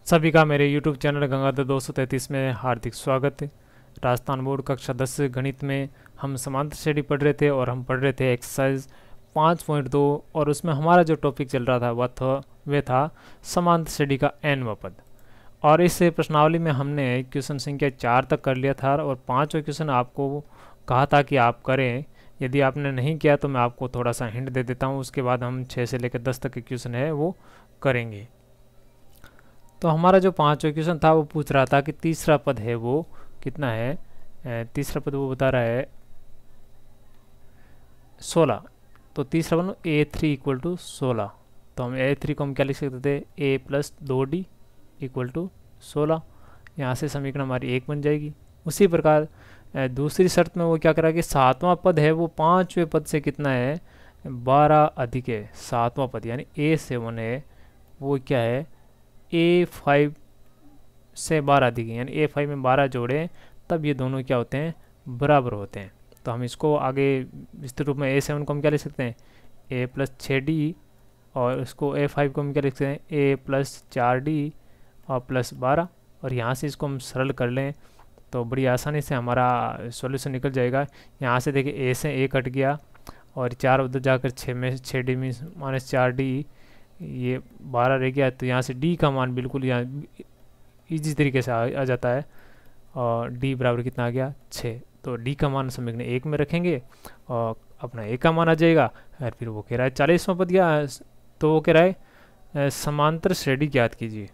सभी का मेरे YouTube चैनल गंगाधर 233 में हार्दिक स्वागत है। राजस्थान बोर्ड कक्षा 10 गणित में हम समांतर श्रेणी पढ़ रहे थे और हम पढ़ रहे थे एक्सरसाइज 5.2 और उसमें हमारा जो टॉपिक चल रहा था वह था समांतर श्रेणी का nवां पद। और इस प्रश्नावली में हमने क्वेश्चन संख्या 4 तक कर लिया था और 5वां क्वेश्चन आपको कहा था कि आप करें। यदि आपने नहीं किया तो मैं आपको थोड़ा सा हिंट दे देता हूँ, उसके बाद हम 6 से लेकर 10 तक के क्वेश्चन है वो करेंगे। तो हमारा जो 5वां क्वेश्चन था वो पूछ रहा था कि तीसरा पद है वो कितना है। तीसरा पद वो बता रहा है 16। तो तीसरा पद A3 = 16। तो हम A3 को हम क्या लिख सकते थे, A+2D = 16। यहाँ से समीकरण हमारी 1 बन जाएगी। उसी प्रकार दूसरी शर्त में वो क्या करा कि 7वां पद है वो 5वें पद से कितना है, 12 अधिक है। 7वां पद यानी A7 है वो क्या है, A5 से 12 अधिक है, यानी A5 में 12 जोड़ें तब ये दोनों क्या होते हैं, बराबर होते हैं। तो हम इसको आगे विस्तृत रूप में A7 को हम क्या लिख सकते हैं, A+6D, और उसको A5 को हम क्या लिख सकते हैं, A+4D और +12। और यहाँ से इसको हम सरल कर लें तो बड़ी आसानी से हमारा सॉल्यूशन निकल जाएगा। यहाँ से देखिए A से A कट गया और 4 उधर जाकर 6 में 6D मीन्स -4D, ये 12 रह गया। तो यहाँ से D का मान बिल्कुल यहाँ इजी तरीके से आ जाता है और D बराबर कितना आ गया, 6। तो D का मान समीकरण 1 में रखेंगे और अपना A का मान आ जाएगा। और फिर वो कह रहा है 40वां पद गया, तो वो कह रहा है समांतर श्रेणी ज्ञात कीजिए।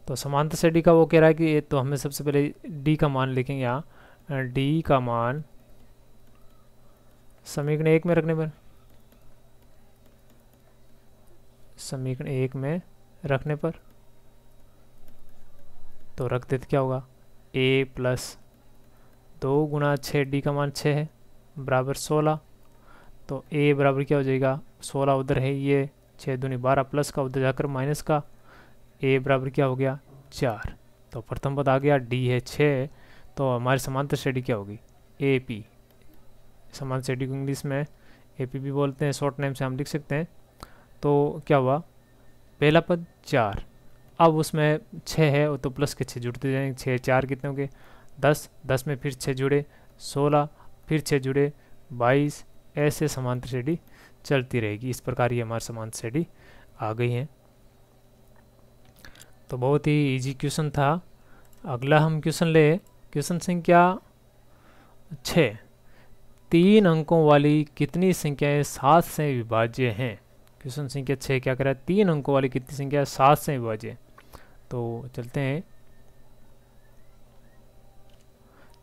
तो समांतर श्रेणी का वो कह रहा है कि तो हमें सबसे पहले D का मान लिखेंगे। यहाँ D का मान समीकरण 1 में रखने पर, समीकरण 1 में रखने पर तो रख देते क्या होगा, A+2 गुणा 6D का मान 6 है बराबर 16। तो A बराबर क्या हो जाएगा, 16 उधर है, ये 6 दूनी 12 प्लस का उधर जाकर माइनस का, A बराबर क्या हो गया, 4। तो प्रथम पद आ गया, D है 6। तो हमारी समांतर श्रेणी क्या होगी, AP। समांतर श्रेणी को इंग्लिश में AP भी बोलते हैं, शॉर्ट नेम से हम लिख सकते हैं। तो क्या हुआ, पहला पद 4, अब उसमें 6 है तो प्लस के 6 जुड़ते जाएंगे, 6 4 कितने होंगे, 10, 10 में फिर 6 जुड़े 16, फिर 6 जुड़े 22। ऐसे समांतर श्रेणी चलती रहेगी। इस प्रकार ये हमारी समांतर श्रेणी आ गई है। तो बहुत ही इजी क्वेश्चन था। अगला हम क्वेश्चन ले, क्वेश्चन संख्या 6। 3 अंकों वाली कितनी संख्याएं 7 से विभाज्य हैं। क्वेश्चन संख्या 6 क्या कह रहा है, 3 अंकों वाली कितनी संख्या 7 से विभाज्य। तो चलते हैं।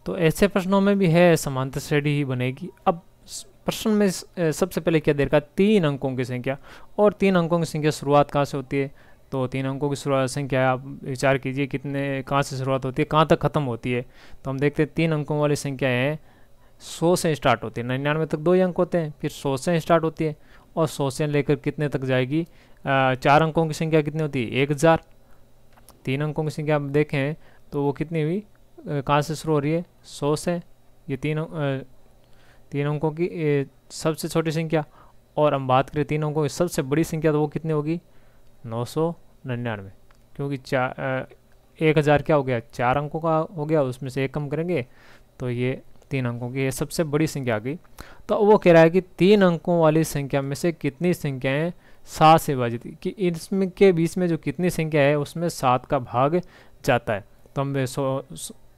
तो ऐसे प्रश्नों में भी है समांतर श्रेणी ही बनेगी। अब प्रश्न में सबसे पहले क्या दे रखा है, 3 अंकों की संख्या, और 3 अंकों की संख्या शुरुआत कहाँ से होती है। तो 3 अंकों की शुरुआत संख्या आप विचार कीजिए कितने, कहाँ से शुरुआत होती है, कहाँ तक खत्म होती है। तो हम देखते हैं 3 अंकों वाली संख्या है 100 से स्टार्ट होती है, 99 तक 2 ही अंक होते हैं, फिर 100 से स्टार्ट होती है और 100 से लेकर कितने तक जाएगी, 4 अंकों की संख्या कितनी होती है, 1000। 3 अंकों की संख्या आप देखें तो वो कितनी हुई, कहाँ से शुरू हो रही है, 100 से। ये 3 अंकों की सबसे छोटी संख्या। और हम बात करें 3 अंकों की सबसे बड़ी संख्या, तो वो कितनी होगी, 999। क्योंकि 1000 क्या हो गया, 4 अंकों का हो गया, उसमें से 1 कम करेंगे तो ये 3 अंकों की ये सबसे बड़ी संख्या आ गई। तो वो कह रहा है कि 3 अंकों वाली संख्या में से कितनी संख्याएं 7 से विभाजित, कि इसमें के बीच में जो कितनी संख्या है उसमें 7 का भाग जाता है। तो हम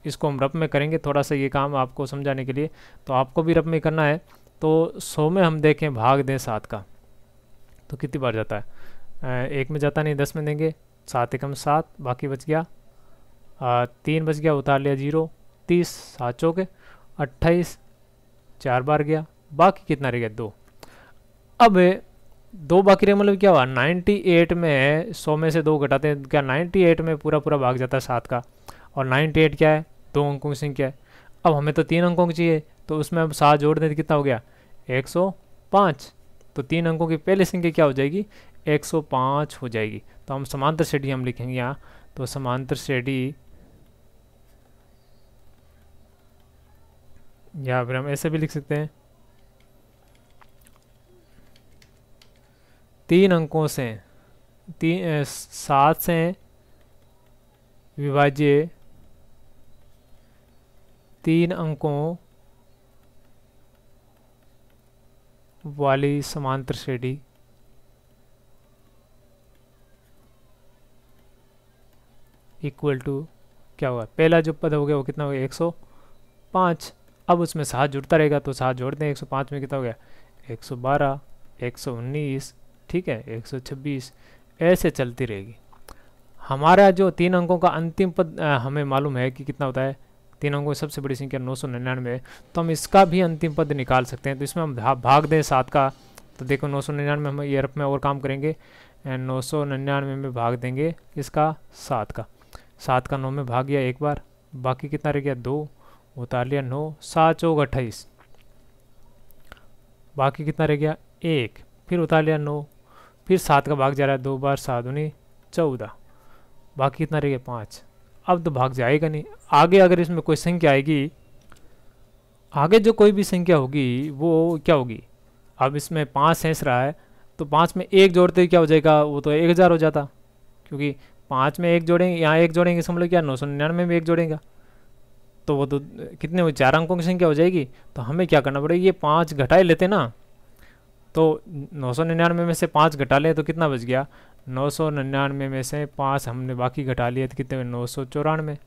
इसको हम रफ में करेंगे, थोड़ा सा ये काम आपको समझाने के लिए। तो आपको भी रफ में करना है। तो 100 में हम देखें भाग दें 7 का, तो कितनी बार जाता है, 1 में जाता नहीं, 10 में देंगे, 7 एकम 7, बाकी बच गया 3 बच गया, उतार लिया 0, 30, 7 चौके 28, 4 बार गया, बाकी कितना रह गया, 2। अब 2 बाकी रहे, मतलब क्या हुआ, 98 में 100 में से 2 घटाते हैं, क्या 98 में पूरा पूरा भाग जाता है 7 का। और 98 क्या है, 2 अंकों की संख्या है। अब हमें तो 3 अंकों की चाहिए, तो उसमें अब 7 जोड़ दें तो कितना हो गया, 105। तो 3 अंकों की पहली संख्या क्या हो जाएगी, 105 हो जाएगी। तो हम समांतर श्रेणी हम लिखेंगे यहाँ। तो समांतर श्रेणी, या फिर हम ऐसे भी लिख सकते हैं, 3 अंकों से 7 से विभाज्य 3 अंकों वाली समांतर श्रेणी इक्वल टू क्या होगा, पहला जो पद हो गया वो कितना हो गया 105। अब उसमें 7 जुड़ता रहेगा तो 7 जोड़ते हैं, 105 में कितना हो गया 112, 119, ठीक है 126, ऐसे चलती रहेगी। हमारा जो 3 अंकों का अंतिम पद हमें मालूम है कि कितना होता है, 3 अंकों की सबसे बड़ी संख्या 999 है, तो हम इसका भी अंतिम पद निकाल सकते हैं। तो इसमें हम भाग दें 7 का, तो देखो 999 हम ये रफ में और काम करेंगे, 999 में भाग देंगे इसका 7 का, 7 का 9 में भाग गया एक बार, बाकी कितना रह गया 2, उतार लिया 9, 7 चौक 28, बाकी कितना रह गया 1, फिर उतार लिया 9, फिर 7 का भाग जा रहा है 2 बार, 7 दूनी 14, बाकी कितना रह गया 5। अब तो भाग जाएगा नहीं, आगे अगर इसमें कोई संख्या आएगी, आगे जो कोई भी संख्या होगी वो क्या होगी, अब इसमें 5 शेष रहा है तो 5 में 1 जोड़ते ही क्या हो जाएगा, वो तो 1000 हो जाता, क्योंकि 5 में 1 जोड़ेंगे, यहाँ 1 जोड़ेंगे समझ लो क्या 999 में 1 जोड़ेंगे तो वो तो कितने हो 4 अंकों की संख्या हो जाएगी। तो हमें क्या करना पड़ेगा, ये 5 घटाए लेते ना, तो 999 में से 5 घटा लें तो कितना बच गया, 999 में से 5 हमने बाकी घटा लिए तो कितने में 994,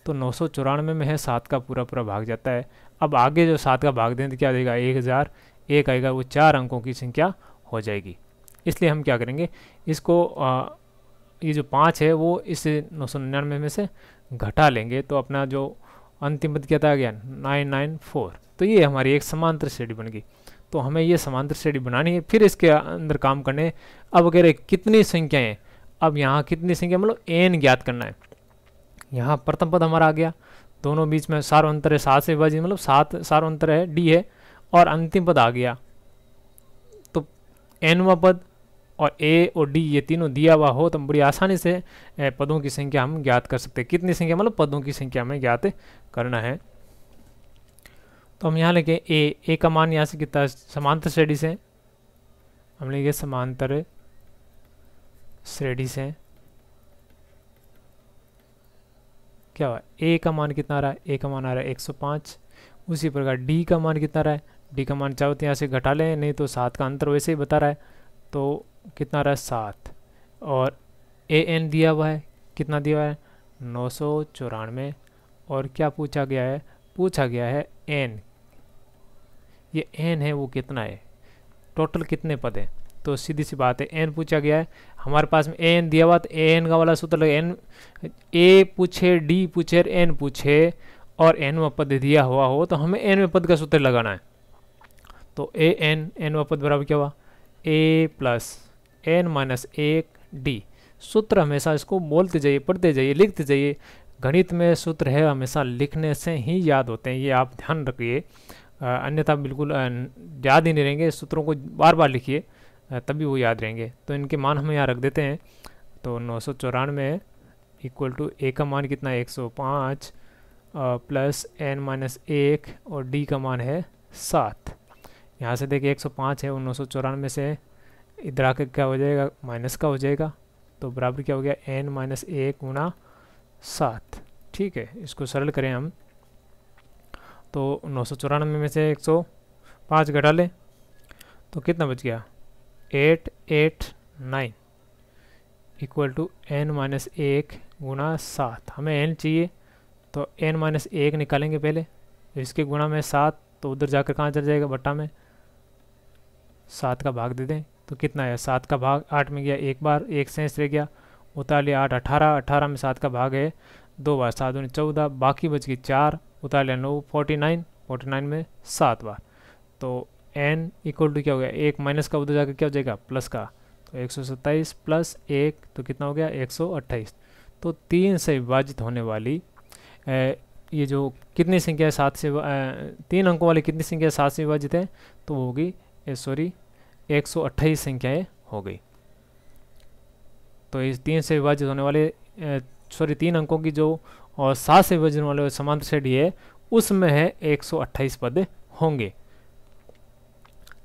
तो 994 में है 7 का पूरा पूरा भाग जाता है। अब आगे जो 7 का भाग दें तो क्या देगा 1000, 1 आएगा, वो 4 अंकों की संख्या हो जाएगी। इसलिए हम क्या करेंगे, इसको ये जो 5 है वो इस 999 में से घटा लेंगे, तो अपना जो अंतिम पद क्या था गया 994। तो ये हमारी एक समांतर श्रेणी बन गई। तो हमें ये समांतर श्रेणी बनानी है, फिर इसके अंदर काम करने। अब कह रहे कितनी संख्याएं, अब यहाँ कितनी संख्या मतलब n ज्ञात करना है। यहाँ प्रथम पद हमारा आ गया, दोनों बीच में सारो अंतर है 7 से विभाजित, मतलब 7 सारो अंतर है d है, और अंतिम पद आ गया, तो nवा पद और a और d ये तीनों दिया हुआ हो तो हम बड़ी आसानी से पदों की संख्या हम ज्ञात कर सकते हैं। कितनी संख्या मतलब पदों की संख्या हमें ज्ञात करना है। तो हम यहाँ लेके a का मान यहाँ से कितना, समांतर श्रेणी से हम लेंगे, समांतर श्रेणी से क्या हुआ a का मान कितना आ रहा है, a का मान आ रहा है 105। उसी प्रकार d का मान कितना रहा है, d का मान चाहो तो यहाँ से घटा लें, नहीं तो 7 का अंतर वैसे ही बता रहा है, तो कितना रहा है 7, और an दिया हुआ है, कितना दिया हुआ है 994, और क्या पूछा गया है, पूछा गया है n, ये n है वो कितना है, टोटल कितने पद हैं। तो सीधी सी बात है n पूछा गया है, हमारे पास में n दिया हुआ, तो n का वाला सूत्र लगे, n a पूछे, d पूछे, n पूछे और n पद दिया हुआ हो तो हमें n पद का सूत्र लगाना है। तो n पद बराबर क्या हुआ a plus n minus 1 d। सूत्र हमेशा इसको बोलते जाइए, पढ़ते जाइए, लिखते जाइए। गणित में सूत्र है हमेशा लिखने से ही याद होते हैं, ये आप ध्यान रखिए, अन्यथा बिल्कुल याद ही नहीं रहेंगे। सूत्रों को बार बार लिखिए तभी वो याद रहेंगे। तो इनके मान हम यहाँ रख देते हैं। तो 994 इक्वल टू a का मान कितना है 105 प्लस n माइनस 1 और d का मान है 7। यहाँ से देखिए 105 है, और 994 से इधर आकर क्या हो जाएगा, माइनस का हो जाएगा, तो बराबर क्या हो गया n माइनस 1 गुना 7। ठीक है, इसको सरल करें हम, तो 994 में से 105 घटा लें तो कितना बच गया 889 इक्वल टू n माइनस 1 गुना 7। हमें n चाहिए तो n माइनस 1 निकालेंगे पहले, इसके गुणा में 7, तो उधर जाकर कहाँ चल जाएगा, बट्टा में 7 का भाग दे दें तो कितना है, 7 का भाग 8 में गया, एक बार 1 शेष रह गया, उतार लिया 8 18, 18 में 7 का भाग है 2 बार, 7 दूनी 14, बाकी बच गई 4, उतार लिया 9 49, 49 में 7 बार। तो n इक्वल टू क्या हो गया, 1 माइनस का उधर जाकर क्या हो जाएगा प्लस का, तो 127 प्लस 1 तो कितना हो गया 128। तो 3 से विभाजित होने वाली ये जो कितनी संख्या है 7 से 3 अंकों वाली कितनी संख्या 7 से विभाजित है, तो वो होगी 128 संख्याएँ हो गई। तो इस 3 से विभाजित होने वाले 3 अंकों की जो और 7 से विभाजित होने वाले समांतर श्रेणी है उसमें है 128 पद होंगे।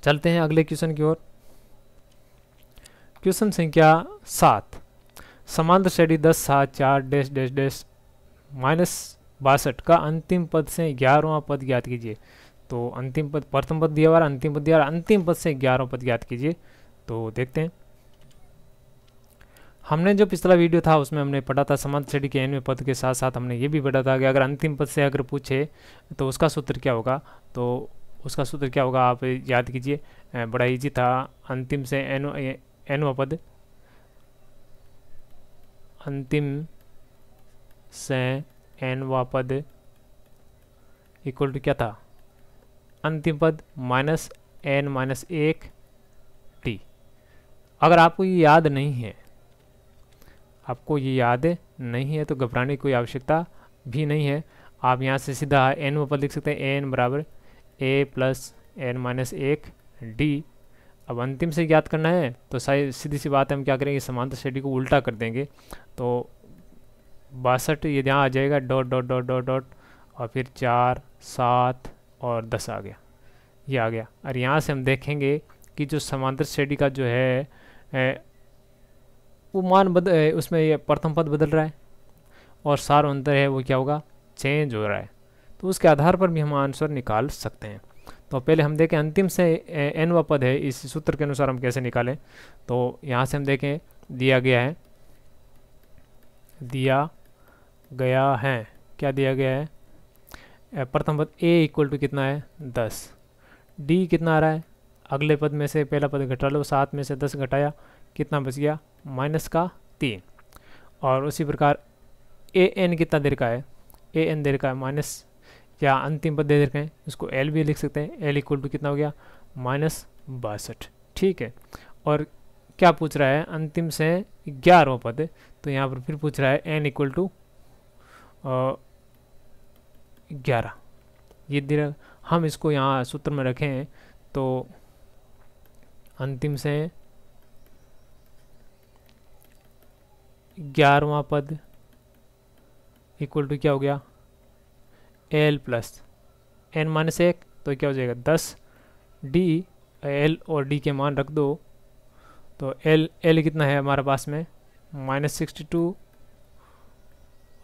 चलते हैं अगले क्वेश्चन की ओर। क्वेश्चन संख्या 7, समांतर श्रेणी 10 7 4 डैश डैश डैश -62 का अंतिम पद से 11वां पद ज्ञात कीजिए। तो अंतिम पद, प्रथम पद दिया हुआ है, अंतिम पद दिया हुआ है, अंतिम पद से 11वां पद ज्ञात कीजिए। तो देखते हैं, हमने जो पिछला वीडियो था उसमें हमने पढ़ा था समांतर श्रेणी के nवें पद के साथ साथ हमने ये भी पढ़ा था कि अगर अंतिम पद से अगर पूछे तो उसका सूत्र क्या होगा। तो उसका सूत्र क्या होगा आप याद कीजिए, बड़ा इजी था। अंतिम से nवां पद, अंतिम से nवां पद इक्वल टू क्या था, अंतिम पद -n-1 t। अगर आपको ये याद नहीं है, आपको ये याद नहीं है तो घबराने की कोई आवश्यकता भी नहीं है। आप यहाँ से सीधा n पद लिख सकते हैं, n बराबर a प्लस n-1 d। अब अंतिम से ज्ञात करना है तो सीधी सी बात है, हम क्या करेंगे, समांतर श्रेणी को उल्टा कर देंगे। तो 62 ये यहाँ आ जाएगा, dot dot dot dot dot, और फिर 4, 7 और 10 आ गया, ये आ गया। और यहाँ से हम देखेंगे कि जो समांतर श्रेणी का जो है वो मान उसमें ये प्रथम पद बदल रहा है और सार अंतर है वो क्या होगा, चेंज हो रहा है। तो उसके आधार पर भी हम आंसर निकाल सकते हैं। तो पहले हम देखें अंतिम से nवां पद है, इस सूत्र के अनुसार हम कैसे निकालें। तो यहाँ से हम देखें, दिया गया है क्या दिया गया है, प्रथम पद a इक्वल टू कितना है 10, d कितना आ रहा है, अगले पद में से पहला पद घटा लो, 7 में से 10 घटाया, कितना बच गया -3। और उसी प्रकार an कितना देर का है, an देर का है माइनस, या अंतिम पद दे रखे हैं, उसको l भी लिख सकते हैं, l इक्वल टू कितना हो गया -62। ठीक है, और क्या पूछ रहा है, अंतिम से 11वां पद, तो यहाँ पर फिर पूछ रहा है n इक्वल टू 11। ये दे, हम इसको यहाँ सूत्र में रखें तो अंतिम से 11वां पद इक्वल टू क्या हो गया, l प्लस n-1, तो क्या हो जाएगा 10 d, l और d के मान रख दो। तो l कितना है हमारे पास में -62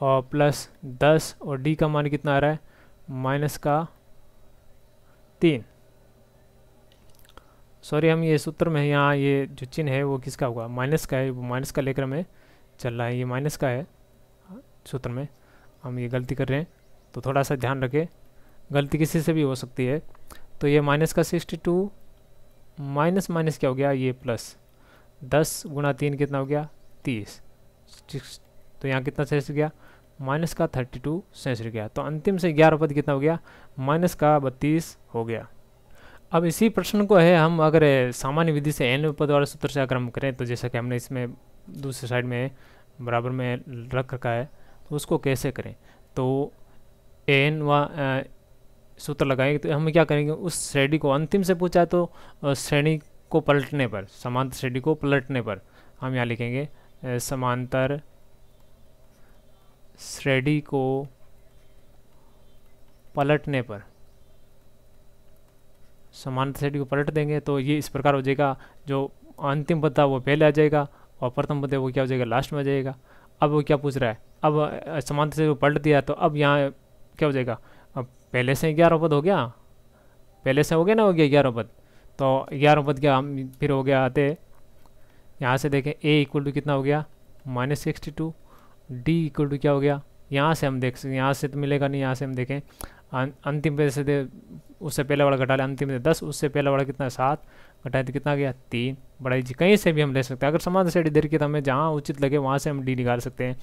और प्लस 10, और d का मान कितना आ रहा है -3। सॉरी, हम ये सूत्र में यहाँ ये जो चिन्ह है वो किसका होगा, माइनस का है, वो माइनस का लेकर में चल रहा है, ये माइनस का है सूत्र में, हम ये गलती कर रहे हैं। तो थोड़ा सा ध्यान रखें, गलती किसी से भी हो सकती है। तो ये -62 माइनस माइनस क्या हो गया, ये प्लस 10 गुणा 3 कितना हो गया 30। तो यहाँ कितना शेष गया, -32 शेष गया। तो अंतिम से 11 पद कितना हो गया, -32 हो गया। अब इसी प्रश्न को है हम अगर सामान्य विधि से n पद वाले सूत्र से अगर हम करें, तो जैसा कि हमने इसमें दूसरी साइड में बराबर में रख रखा है, तो उसको कैसे करें। तो n व सूत्र लगाएंगे, तो हम क्या करेंगे, उस श्रेणी को अंतिम से पूछा है तो श्रेणी को पलटने पर, समांतर श्रेणी को पलटने पर हम यहाँ लिखेंगे समांतर श्रेणी को पलटने पर, समांतर श्रेणी को पलट देंगे तो ये इस प्रकार हो जाएगा, जो अंतिम पद था वो पहले आ जाएगा और प्रथम पद है वो क्या हो जाएगा, लास्ट में आ जाएगा। अब वो क्या पूछ रहा है, अब समांतर श्रेणी को पलट दिया, तो अब यहाँ क्या हो जाएगा, अब पहले से 11 पद हो गया, पहले से हो गया ना, हो गया 11 पद, तो 11 पद क्या हम फिर हो गया आते, यहाँ से देखें a इक्वल टू कितना हो गया -62, d इक्वल टू क्या हो गया, यहाँ से हम देख सकते, यहाँ से तो मिलेगा नहीं, यहाँ से हम देखें अंतिम पे से उससे पहले वाला घटा ले, अंतिम से 10, उससे पहले वाला कितना 7 घटाए तो कितना गया 3। बड़ा इजी, कहीं से भी हम ले सकते हैं, अगर समांतर श्रेणी दे रखी है तो हमें जहाँ उचित लगे वहाँ से हम d निकाल सकते हैं।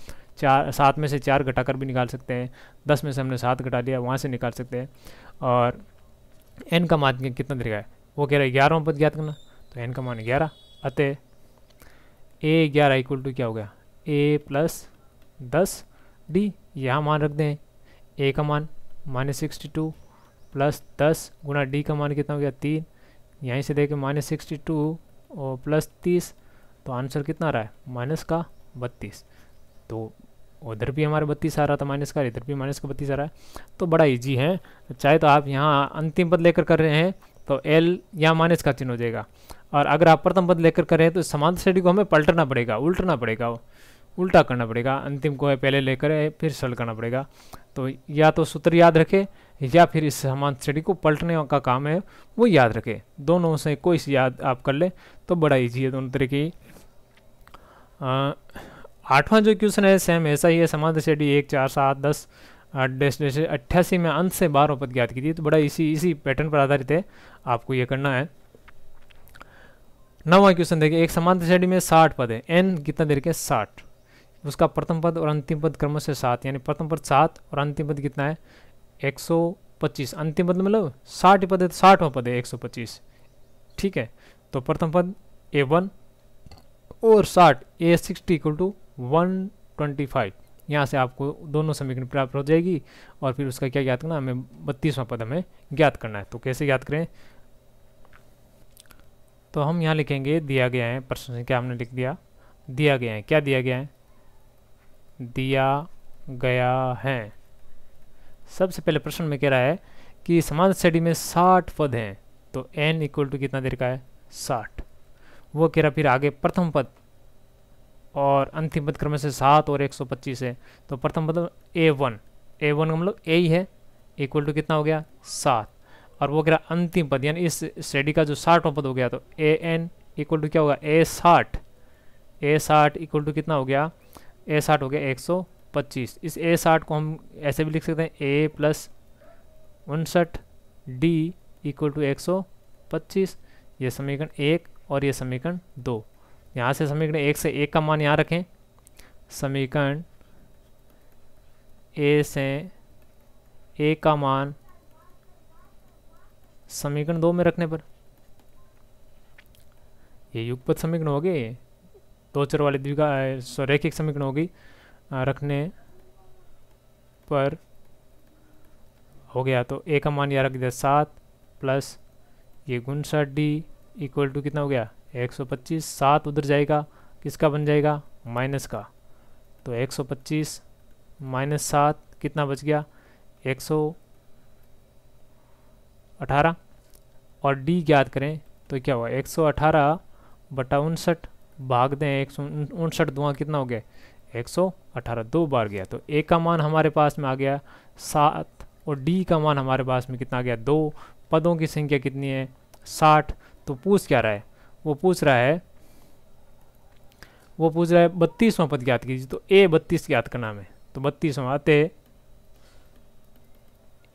7 में से 4 घटाकर भी निकाल सकते हैं, 10 में से हमने 7 घटा लिया, वहाँ से निकाल सकते हैं। और n का मान कितना दे रहा है, वो कह रहा है 11वां पद ज्ञात करना, तो n का मान 11, अतः a 11 इक्वल टू क्या हो गया, a प्लस 10 d, यहाँ मान रख दें, a का मान -62 प्लस 10 गुणा d का मान कितना हो गया 3, यहीं से देखें -62 और प्लस 30, तो आंसर कितना आ रहा है -32। तो उधर भी हमारे 32 आ रहा था माइनस का, इधर भी -32 आ रहा है। तो बड़ा इजी है, चाहे तो आप यहाँ अंतिम पद लेकर कर रहे हैं तो l यहाँ माइनस का चिन्ह हो जाएगा, और अगर आप प्रथम पद लेकर कर रहे हैं तो समांतर श्रेणी को हमें पलटना पड़ेगा, उल्टना पड़ेगा, उल्टा करना पड़ेगा, अंतिम को है पहले लेकर फिर सरल करना पड़ेगा। तो या तो सूत्र याद रखे या फिर इस समांतर श्रेणी को पलटने का काम है वो याद रखे, दोनों से कोई सी याद आप कर ले तो बड़ा ईजी है दोनों तरीके की। 8वां जो क्वेश्चन है सेम ऐसा ही है, समांतर श्रेणी 1 4 7 10 88 में अंत से 12 पद ज्ञात कीजिए। तो बड़ा इसी पैटर्न पर आधारित है, आपको ये करना है। 9वां क्वेश्चन देखिए, एक समांतर श्रेणी में 60 पद है, n कितना दे रखे 60, उसका प्रथम पद और अंतिम पद क्रम से 7, यानी प्रथम पद 7 और अंतिम पद कितना है 125। अंतिम पद मतलब 60 पद है तो 60वां पद है 125, ठीक है। तो प्रथम पद a1 और 60 a60 इक्वल टू 125, यहाँ से आपको दोनों समीकरण प्राप्त हो जाएगी। और फिर उसका क्या ज्ञात करना, हमें 32वां पद हमें ज्ञात करना है। तो कैसे ज्ञात करें, तो हम यहाँ लिखेंगे दिया गया है, प्रश्न संख्या हमने लिख दिया, दिया गया है, क्या दिया गया है, दिया गया है। सबसे पहले प्रश्न में कह रहा है कि समांतर श्रेणी में 60 पद हैं, तो n इक्वल टू कितना देर का है 60। वो कह रहा फिर आगे प्रथम पद और अंतिम पद क्रम से 7 और 125 है, तो प्रथम पद a1 का मतलब a ही है, इक्वल टू कितना हो गया 7। और वो कह रहा अंतिम पद यानी इस श्रेणी का जो 60वां पद हो गया, तो an इक्वल टू क्या होगा a60 इक्वल टू कितना हो गया, a60 हो गया 125। इस a60 को हम ऐसे भी लिख सकते हैं a plus 59 d equal to 125। ये समीकरण 1 और ये समीकरण 2। यहाँ से समीकरण 1 से 1 का मान यहाँ रखें, समीकरण a से a का मान समीकरण 2 में रखने पर ये युगपत समीकरण हो गए, दो चर वाली रैखिक समीकरण होगी, रखने पर हो गया। तो a का मान यहाँ रख दिया 7 प्लस ये 59d इक्वल टू कितना हो गया 125। 7 उधर जाएगा, किसका बन जाएगा माइनस का, तो 125 माइनस 7 कितना बच गया 118। और d ज्ञात करें तो क्या हुआ 118 बटा 59 भाग दें 159 दुआ कितना हो गया 118, 2 बार गया। तो a का मान हमारे पास में आ गया 7 और d का मान हमारे पास में कितना आ गया 2। पदों की संख्या कितनी है 60। तो पूछ क्या रहा है, वो पूछ रहा है 32वां पद ज्ञात कीजिए। तो a 32 ज्ञात करना हमें, तो 32वां आते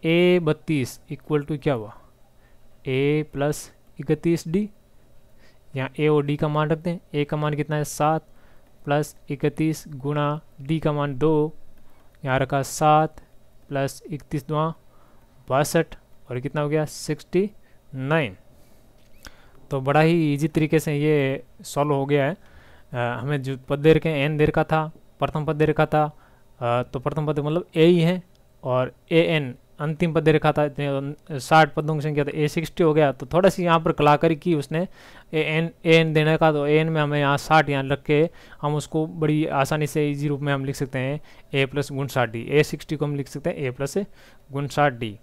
a 32 इक्वल टू क्या हुआ a प्लस 31d। यहाँ a और d का मान रखते हैं, a का मान कितना है 7 प्लस 31 गुणा d का मान 2, यहाँ रखा 7 प्लस 31 दुआ 62 और कितना हो गया 69। तो बड़ा ही इजी तरीके से ये सॉल्व हो गया है। हमें जो पद दे रखे हैं n दे रखा था, प्रथम पद दे रखा था, तो प्रथम पद मतलब a ही है, और an अंतिम पद दे रखा था 60 पदों की संख्या, तो a60 हो गया। तो थोड़ा सी यहाँ पर कलाकारी की उसने an देने का, तो an में हमें यहाँ 60 यहाँ रख के हम उसको बड़ी आसानी से इजी रूप में हम लिख सकते हैं a प्लस 59d। a60 को हम लिख सकते हैं a प्लस 59d।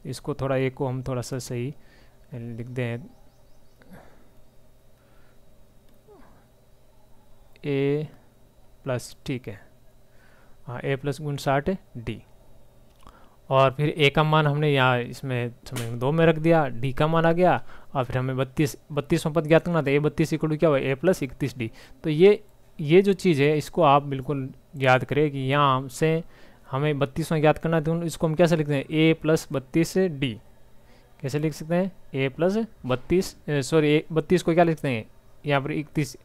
इसको थोड़ा a को हम थोड़ा सा सही लिख दें, a प्लस, ठीक है हाँ a प्लस 59d। और फिर a का मान हमने यहाँ इसमें समीकरण 2 में रख दिया, d का मान आ गया, और फिर हमें 32वां पद ज्ञात करना था, a 32 इक्वल टू क्या हुआ a प्लस 31d। तो ये जो चीज़ है इसको आप बिल्कुल याद करें कि यहाँ से हमें 32वां ज्ञात करना है, तो इसको हम कैसे लिखते हैं a प्लस 32d। कैसे लिख सकते हैं a प्लस 32 को क्या लिखते हैं यहाँ पर 31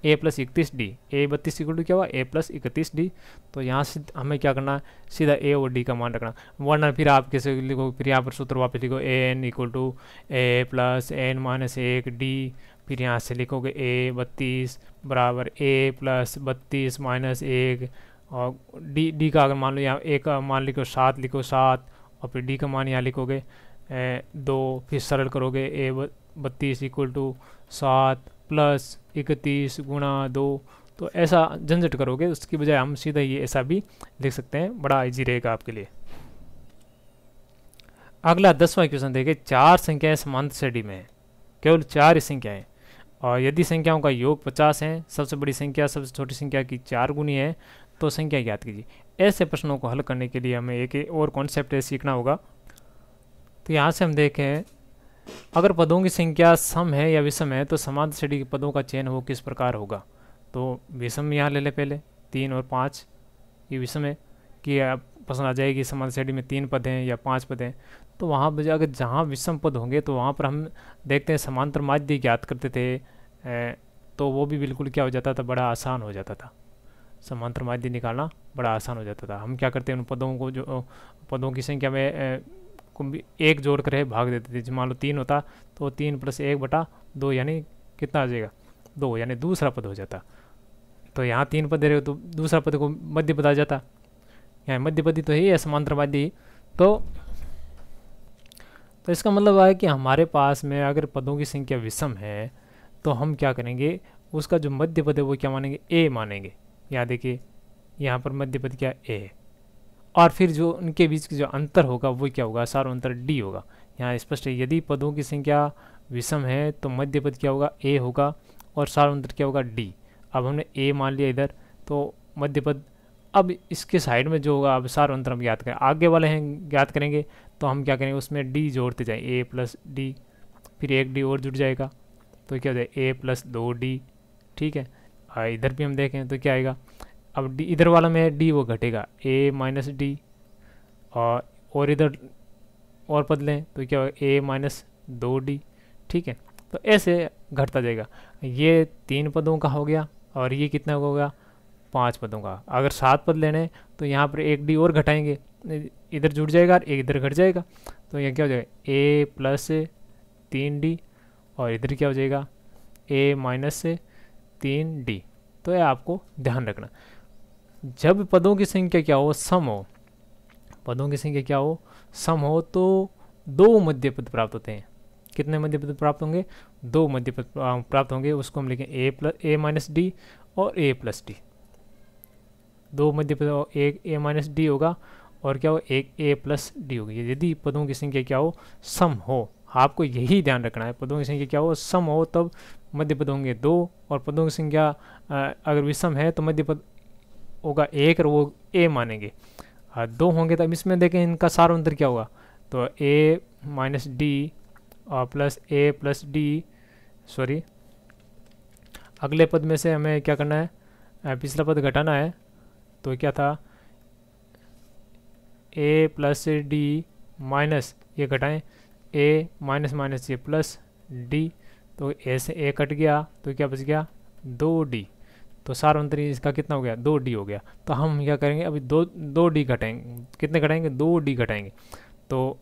a plus 31d। a 32 equal to क्या हुआ a प्लस 31d। तो यहाँ से हमें क्या करना है सीधा a और d का मान रखना, वरना फिर आप कैसे लिखो, फिर यहाँ पर सूत्र वापस लिखो an equal to a plus n minus 1d, फिर यहाँ से लिखोगे a 32 बराबर a प्लस 32 माइनस 1, और d का अगर मान लो यहाँ a का मान लिखो 7 लिखो 7, और फिर d का मान यहाँ लिखोगे 2, फिर सरल करोगे a 32 इक्वल टू 7 प्लस 31 गुणा 2। तो ऐसा झंझट करोगे, उसकी बजाय हम सीधा ये ऐसा भी लिख सकते हैं, बड़ा इजी रहेगा आपके लिए। अगला 10वां क्वेश्चन देखिए, 4 संख्याएं समांतर श्रेणी में हैं, केवल 4 ही संख्याएं, और यदि संख्याओं का योग 50 है, सबसे बड़ी संख्या सबसे छोटी संख्या की 4 गुनी है, तो संख्या ज्ञात कीजिए। ऐसे प्रश्नों को हल करने के लिए हमें एक और कॉन्सेप्ट सीखना होगा। तो यहाँ से हम देखें, अगर पदों की संख्या सम है या विषम है तो समांतर श्रेणी के पदों का चयन वो किस प्रकार होगा। तो विषम यहाँ ले ले, पहले 3 और 5 ये विषम है कि आप पसंद आ जाएगी समांतर श्रेणी में 3 पद हैं या 5 पद हैं। तो वहाँ पर अगर जहाँ विषम पद होंगे तो वहाँ पर हम देखते हैं समांतर माध्य ज्ञात करते थे, तो वो भी बिल्कुल क्या हो जाता था, बड़ा आसान हो जाता था। समांतर माध्य निकालना बड़ा आसान हो जाता था। हम क्या करते हैं, उन पदों को जो पदों की संख्या में को भी एक जोड़ कर है भाग देते थे। मान लो 3 होता तो 3 + 1/2 यानी कितना आ जाएगा, 2, यानी दूसरा पद हो जाता। तो यहाँ 3 पद दे रहे हो तो दूसरा पद को मध्य पद आ जाता। यहाँ मध्य पद तो है समांतर माध्य। तो इसका मतलब है कि हमारे पास में अगर पदों की संख्या विषम है तो हम क्या करेंगे, उसका जो मध्य पद है वो क्या मानेंगे, ए मानेंगे। यहाँ देखिए, यहाँ पर मध्य पद क्या ए है, और फिर जो उनके बीच की जो अंतर होगा वो क्या होगा, सारो अंतर डी होगा। यहाँ स्पष्ट है, यदि पदों की संख्या विषम है तो मध्य पद क्या होगा, ए होगा, और सारो अंतर क्या होगा, डी। अब हमने ए मान लिया इधर, तो मध्य पद। अब इसके साइड में जो होगा, अब सारो अंतर हम ज्ञात करें, आगे वाले हैं ज्ञात करेंगे, तो हम क्या करेंगे, उसमें डी जोड़ते जाए, ए + डी, फिर एक डी और जुड़ जाएगा, तो क्या हो जाए, ए + 2d। ठीक है, इधर भी हम देखें तो क्या आएगा, अब डी इधर वाला में डी वो घटेगा, a - d, और इधर और पद लें तो क्या होगा, a - 2d। ठीक है, तो ऐसे घटता जाएगा। ये 3 पदों का हो गया, और ये कितना होगा, 5 पदों का। अगर 7 पद लेने तो यहाँ पर एक डी और घटाएंगे, इधर जुड़ जाएगा और एक इधर घट जाएगा, तो यह क्या हो जाएगा, a + 3d, और इधर क्या हो जाएगा, a - 3d। तो यह आपको ध्यान रखना। जब पदों की संख्या क्या हो, सम हो, पदों की संख्या क्या हो, सम हो, तो 2 मध्य पद प्राप्त होते हैं। कितने मध्य पद प्राप्त होंगे, 2 मध्य पद प्राप्त होंगे। उसको हम लिखें a - d और a + d। 2 मध्य पद, एक a - d होगा और क्या हो, एक a + d होगी। यदि पदों की संख्या क्या हो, सम हो, आपको यही ध्यान रखना है, पदों की संख्या क्या हो, सम हो, तब मध्य पद होंगे 2, और पदों की संख्या अगर विषम है तो मध्य पद होगा 1 और वो a मानेंगे। 2 होंगे तब इसमें देखें इनका सारो अंतर क्या होगा, तो a - d plus a + d, sorry अगले पद में से हमें क्या करना है, पिछला पद घटाना है। तो क्या था, a + d माइनस ये घटाएं, a माइनस ये प्लस d, तो a से a कट गया तो क्या बच गया, 2d। तो सार अंतर इसका कितना हो गया, 2d हो गया। तो हम क्या करेंगे, अभी 2d घटाएंगे, कितने घटाएंगे, 2d घटाएंगे। तो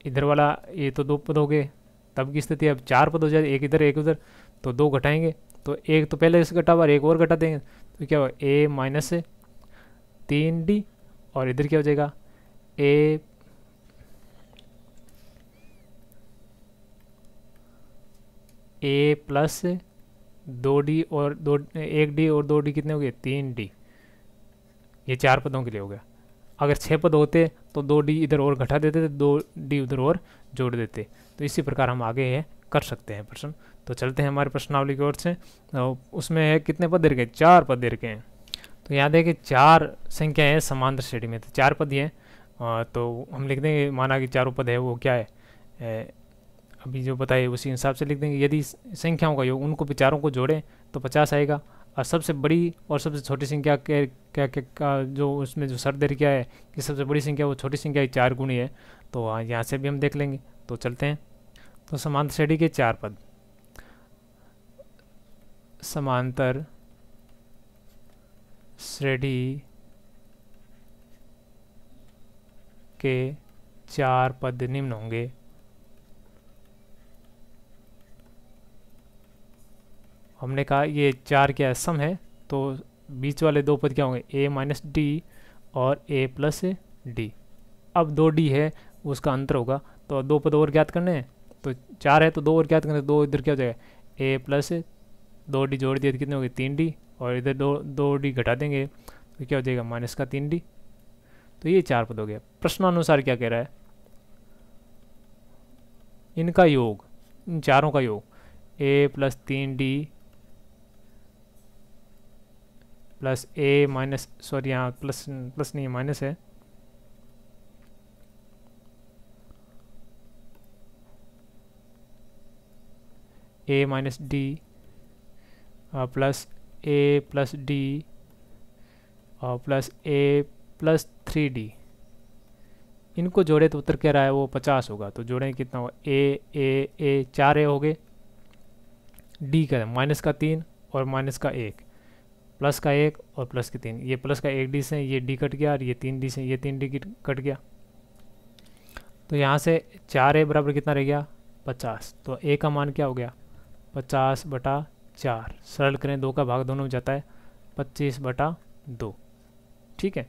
इधर वाला ये तो 2 पद हो गए, तब की स्थिति अब 4 पद हो जाए, एक इधर एक उधर, तो 2 घटाएंगे, तो एक तो पहले से घटा हुआ एक और घटा देंगे, तो क्या होगा, a - 3d, और इधर क्या हो जाएगा, a + 2d, और 1d और 2d कितने हो गए, 3d। ये 4 पदों के लिए हो गया। अगर 6 पद होते तो 2d इधर और घटा देते थे, 2d उधर और जोड़ देते। तो इसी प्रकार हम आगे कर सकते हैं प्रश्न। तो चलते हैं हमारे प्रश्नावली की ओर से। उसमें है कितने पद दे रखे, 4 पद दे रखे हैं। तो यहाँ देखिए 4 संख्या है समांतर श्रेणी में, तो 4 पद ही हैं। तो हम लिख देंगे, माना कि चारों पद है वो क्या है, अभी जो बताए उसी हिसाब से लिख देंगे। यदि संख्याओं का योग उनको चारों को जोड़ें तो 50 आएगा। और सबसे बड़ी और सबसे छोटी संख्या के क्या जो उसमें जो शर्त दे रखी है कि सबसे बड़ी संख्या वो छोटी संख्या की 4 गुनी है, तो यहाँ से भी हम देख लेंगे। तो चलते हैं। तो समांतर श्रेणी के 4 पद, समांतर श्रेणी के 4 पद निम्न होंगे। हमने कहा ये 4 क्या सम है, तो बीच वाले 2 पद क्या होंगे, a - d और a + d। अब 2d है उसका अंतर होगा, तो 2 पद और ज्ञात करने हैं। तो 4 है तो 2 और ज्ञात करने, 2 इधर क्या हो जाएगा, a + 2d जोड़ दिया तो कितने हो गए, 3d, और इधर 2d घटा देंगे तो क्या हो जाएगा, -3d। तो ये 4 पद हो गया। प्रश्नानुसार क्या कह रहा है, इनका योग, इन चारों का योग ए प्लस 3d प्लस ए माइनस, सॉरी यहाँ प्लस प्लस नहीं माइनस है, ए माइनस डी प्लस ए प्लस डी और प्लस ए प्लस 3d। इनको जोड़े तो उत्तर क्या रहा है वो 50 होगा। तो जोड़ें कितना होगा, ए 4 ए हो गए, डी का माइनस का 3 और माइनस का 1, प्लस का 1 और प्लस के 3, ये प्लस का 1 डी से ये डी कट गया और ये 3 डी से ये 3 डी कट गया। तो यहाँ से 4 ए बराबर कितना रह गया 50। तो ए का मान क्या हो गया 50/4। सरल करें, 2 का भाग दोनों में जाता है, 25/2। ठीक है,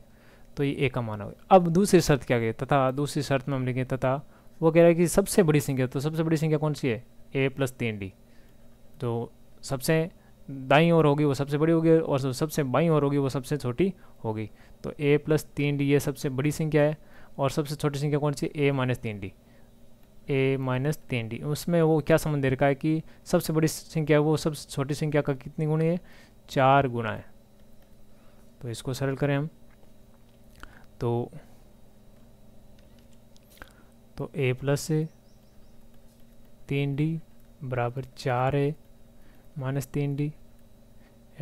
तो ये ए का मान हो गया। अब दूसरी शर्त क्या गई, तथा दूसरी शर्त में हम लिखें तथा वो कह रहा है कि सबसे बड़ी संख्या, तो सबसे बड़ी संख्या कौन सी है ए प्लस 3d। तो सबसे दाईं ओर होगी वो सबसे बड़ी होगी और सबसे बाईं ओर होगी वो सबसे छोटी होगी। तो ए प्लस 3d ये सबसे बड़ी संख्या है और सबसे छोटी संख्या कौन सी, ए माइनस 3d। ए माइनस 3d, उसमें वो क्या संबंध दे रखा है कि सबसे बड़ी संख्या है वो सबसे छोटी संख्या का कितनी गुणी है, 4 गुना है। तो इसको सरल करें हम, तो ए प्लस 3d बराबर 4 ए माइनस 3d,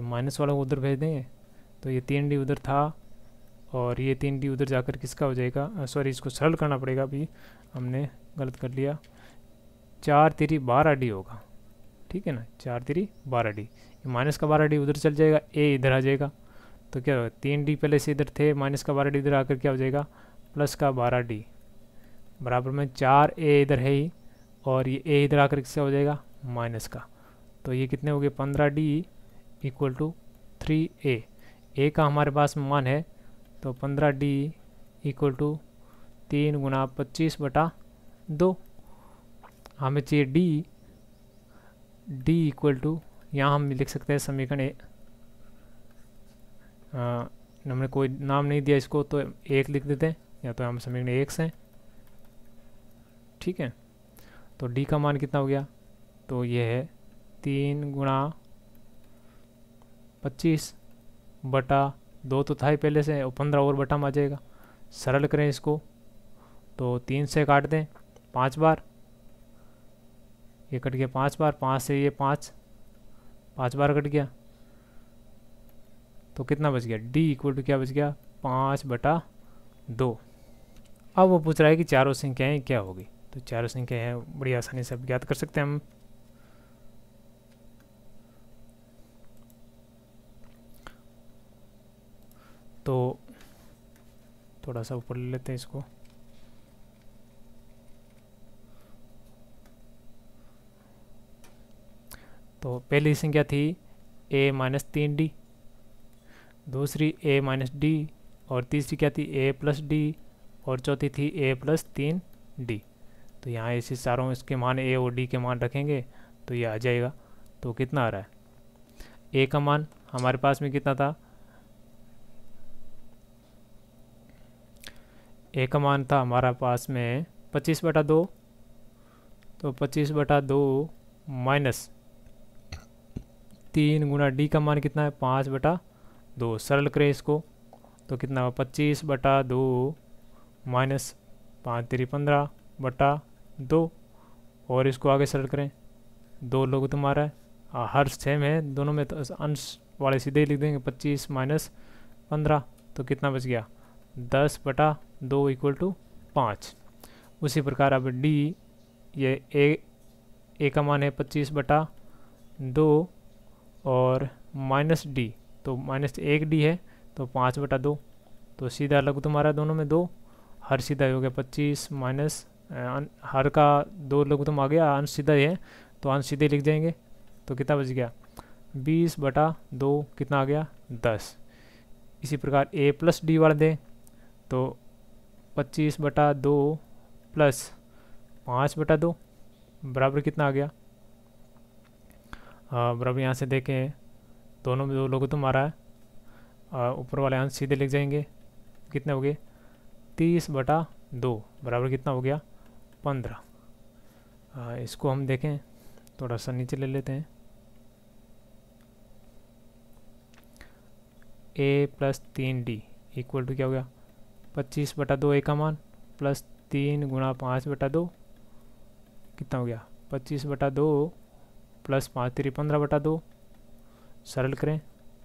माइनस वाला को उधर भेज देंगे तो ये 3d उधर था और ये 3d उधर जाकर किसका हो जाएगा, सॉरी इसको सरल करना पड़ेगा, अभी हमने गलत कर लिया, 4 3 12d होगा। ठीक है ना, 4 3 12d, माइनस का 12d उधर चल जाएगा, ए इधर आ जाएगा। तो क्या होगा, 3d पहले से इधर थे, माइनस का 12d इधर आकर क्या हो जाएगा प्लस का 12d बराबर में 4 ए इधर है ही और ये ए इधर आकर किसका हो जाएगा माइनस का। तो ये कितने हो गए 15d इक्वल टू 3a। ए का हमारे पास मान है तो 15d इक्वल टू 3 गुना 25/2। हमें चाहिए d इक्वल टू, यहाँ हम लिख सकते हैं समीकरण हमने कोई नाम नहीं दिया इसको तो 1 लिख देते हैं, या तो हम समीकरण 1 से। ठीक है, तो d का मान कितना हो गया, तो ये है 3 गुना 25/2 तो था ही पहले से और 15 और बटा में आ जाएगा। सरल करें इसको तो 3 से काट दें 5 बार, ये कट गया 5 बार, 5 से ये 5 बार कट गया, तो कितना बच गया d इक्वल टू क्या बच गया 5/2। अब वो पूछ रहा है कि चारों संख्याएं क्या होगी। तो चारों संख्याएं बड़ी आसानी से ज्ञात कर सकते हैं हम। तो थोड़ा सा ऊपर ले लेते हैं इसको, तो पहली संख्या थी a माइनस 3d, दूसरी a माइनस डी और तीसरी क्या थी a प्लस डी और चौथी थी a प्लस 3d। तो यहाँ इसी चारों इसके मान a और d के मान रखेंगे तो ये आ जाएगा। तो कितना आ रहा है, a का मान हमारे पास में कितना था, a का मान था हमारा पास में 25/2, तो 25/2 माइनस 3 गुना d का मान कितना है 5/2। सरल करें इसको तो कितना हुआ 25/2 माइनस 5 3 15/2 और इसको आगे सरल करें, 2 लोग तुम्हारा है हर सेम है दोनों में, तो अंश वाले सीधे ही लिख देंगे 25 माइनस 15, तो कितना बच गया 10/2 इक्वल टू 5। उसी प्रकार अब d, ये a का मान है 25/2 और माइनस डी, तो माइनस 1d है तो 5/2, तो सीधा लघु तुम्हारा दोनों में 2, हर सीधा हो गया 25 माइनस हर का 2 लघुत्तम आ गया, अंश सीधा ही है तो अंश सीधे लिख जाएंगे। तो कितना बच गया 20/2 कितना आ गया 10। इसी प्रकार a प्लस डी वाला दें तो 25/2 प्लस 5/2 बराबर कितना आ गया, बराबर यहाँ से देखें दोनों में 2 लघुत्तम आ रहा है, ऊपर वाले अंश सीधे लिख जाएंगे, कितने हो गए 30/2 बराबर कितना हो गया 15। इसको हम देखें थोड़ा सा नीचे ले लेते हैं। ए प्लस 3D इक्वल टू क्या हो गया 25/2 ए का मान प्लस 3 गुणा 5/2 कितना हो गया 25/2 प्लस 5 3 15/2। सरल करें,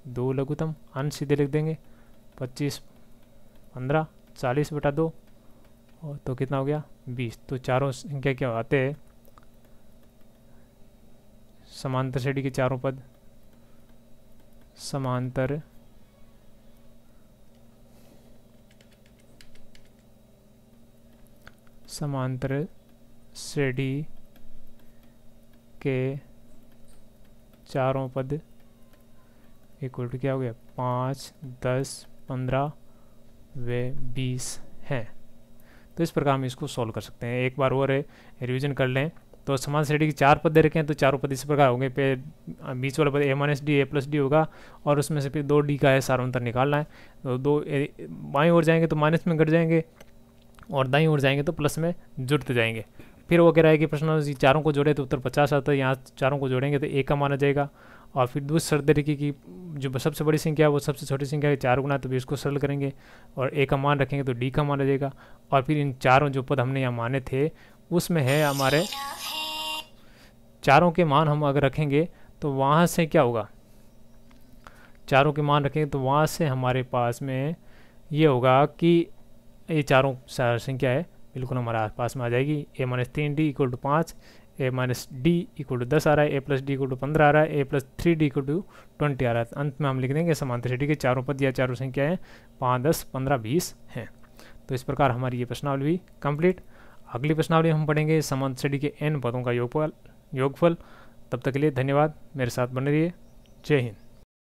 2 लघुत्तम अंश सीधे लिख देंगे 25 15 40/2 और तो कितना हो गया 20। तो चारों संख्या क्या आते हैं समांतर श्रेणी के चारों पद समांतर श्रेणी के चारों पद इक्वल टू क्या हो गया 5 10 15 व 20 हैं। तो इस प्रकार हम इसको सॉल्व कर सकते हैं। एक बार और रिवीजन कर लें तो समान श्रेणी के 4 पद दे रखे हैं, तो चारों पद इस प्रकार होंगे। पे बीच वाला पद a-d a+d होगा और उसमें से फिर 2d का है सारांतर निकालना है। तो 2 बाईं ओर जाएंगे तो माइनस में घट जाएंगे और दाईं ओर जाएंगे तो प्लस में जुड़ते जाएंगे। फिर वो कह रहा है कि प्रश्न चारों को जोड़े तो उत्तर 50 आता है। यहाँ चारों को जोड़ेंगे तो a का मान आ जाएगा। और फिर दूसरी शर्त तरीके की जो सबसे बड़ी संख्या है वो सबसे छोटी संख्या है 4 गुना, तो भी इसको सरल करेंगे और a का मान रखेंगे तो d का मान आ जाएगा। और फिर इन चारों जो पद हमने यहाँ माने थे उसमें है हमारे चारों के मान हम अगर रखेंगे तो वहाँ से क्या होगा, चारों के मान रखेंगे तो वहाँ से हमारे पास में ये होगा कि ये चारों संख्या है बिल्कुल हमारे पास में आ जाएगी। a-3d equal to 5, a-d equal to 10 आ रहा है, a+d इक्वल टू 15 आ रहा है, a+3d इक्वल टू 20 आ रहा है। अंत में हम लिख देंगे समांतर श्रेणी के चारों पद या चारों संख्याएँ 5 10 15 20 हैं। तो इस प्रकार हमारी ये प्रश्नावली भी कंप्लीट। अगली प्रश्नावली हम पढ़ेंगे समांतर श्रेणी के n पदों का योगफल। तब तक के लिए धन्यवाद, मेरे साथ बने रहिए। जय हिंद।